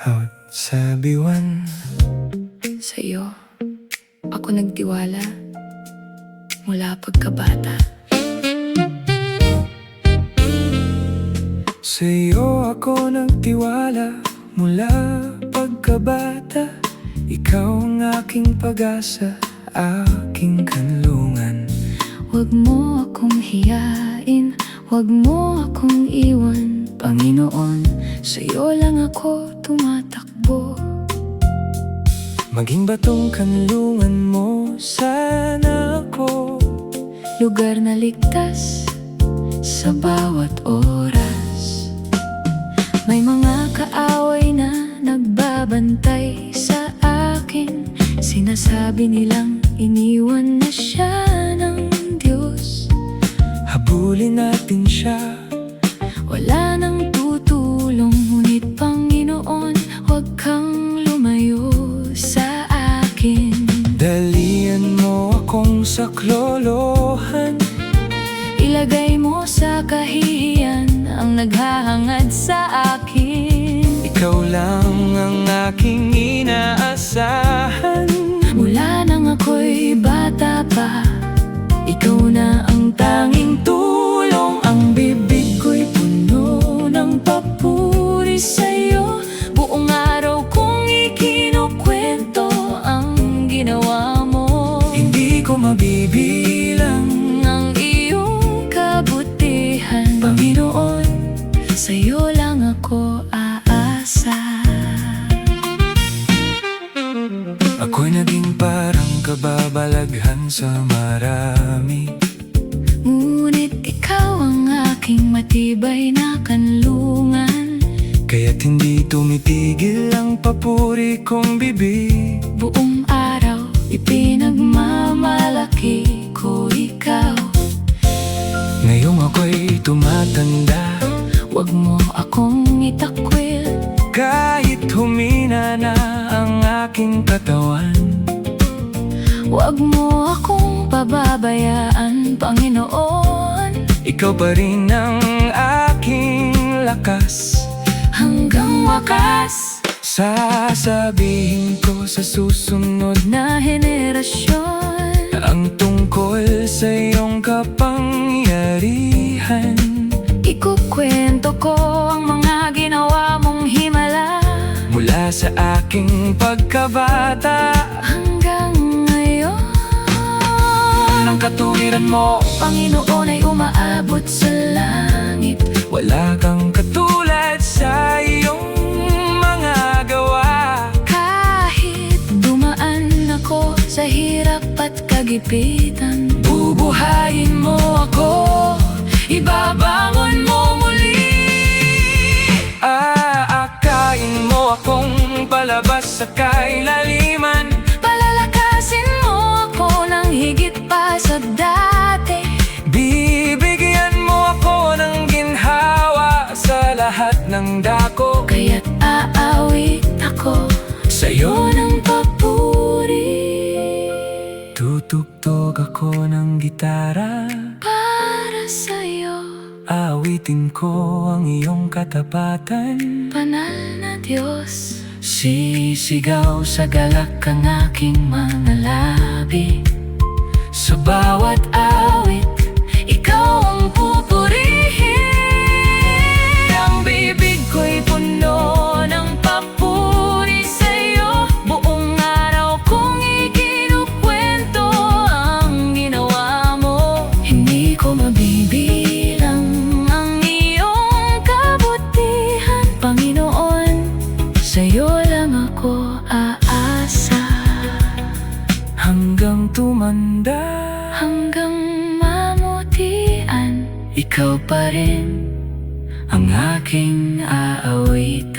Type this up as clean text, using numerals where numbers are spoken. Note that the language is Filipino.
Out sa biwan, Sa'yo, ako nagtiwala mula pagkabata. sa'yo ako nagtiwala mula pagkabata. Ikaw ang aking pag-asa, aking kanlungan. Huwag mo akong hiyain, huwag mo akong iwan, Panginoon, sa'yo lang ako tumatakbo. Maging batong kanlungan mo sana ako, Lugar na ligtas sa bawat oras. May mga kaaway na nagbabantay sa akin, sinasabi nilang iniwan na siya ng Diyos. habulin natin siya. Wala nang tutulong, ngunit Panginoon, huwag kang lumayo sa akin. Dalian mo akong saklolohan, Ilagay mo sa kahihiyan ang naghahangad sa akin. ikaw lang ang aking inaasahan. Mula nang ako'y bata pa, ikaw na ang tanging tulong. Ang bibig ko'y puno ng papuri sa'yo. Buong araw kong ikinukwento ang ginawa mo. Hindi ko mabibilang, Ang iyong kabutihan, Panginoon, sa'yo lang ako aasa. ako'y naging parang kababalaghan sa marami. Ngunit ikaw ang aking matibay na kanlungan. Kaya't hindi tumitigil ang papuri kong bibig. Buong araw ipinagmamalaki ko ikaw. Ngayong ako'y tumatanda, Huwag mo akong itakwil. kahit humina na ang aking katawan. Huwag mo akong pababayaan, Panginoon. Ikaw pa rin ang aking lakas. Hanggang wakas, Sasabihin ko sa susunod na henerasyon, ang tungkol sa iyong kapangyarihan. ikukwento ko ang mga ginawa mong himala. Mula sa aking pagkabata, Hanggang ngayon, ang katuwiran mo, Panginoon, ay umaabot sa langit. wala kang katulad sa iyong mga gawa. Kahit dumaan ako sa hirap at kagipitan, bubuhayin mo ako, ibabangon mo muli. Aakayin mo akong palabas sa kailaliman. Palalakasin mo ako ng higit pa sa dati. Bibigyan mo ako ng ginhawa sa lahat ng dako. Kaya't aawit ako Sa'yo ng papuri. tutugtog ako ng gitara, Para sa'yo, awitin ko ang iyong katapatan. banal na Diyos. Sisigaw sa galak ang aking mga labi. Sa bawat awit, ikaw ang pupurihin. Ang bibig ko'y puno ng papuri sa'yo. Buong araw kong ikinukwento ang ginawa mo. Hindi ko mabibilang ang iyong kabutihan, Panginoon, sa'yo lang ako aasa. Hanggang tumanda, Hanggang mamutian, ikaw pa rin ang aking aawitan.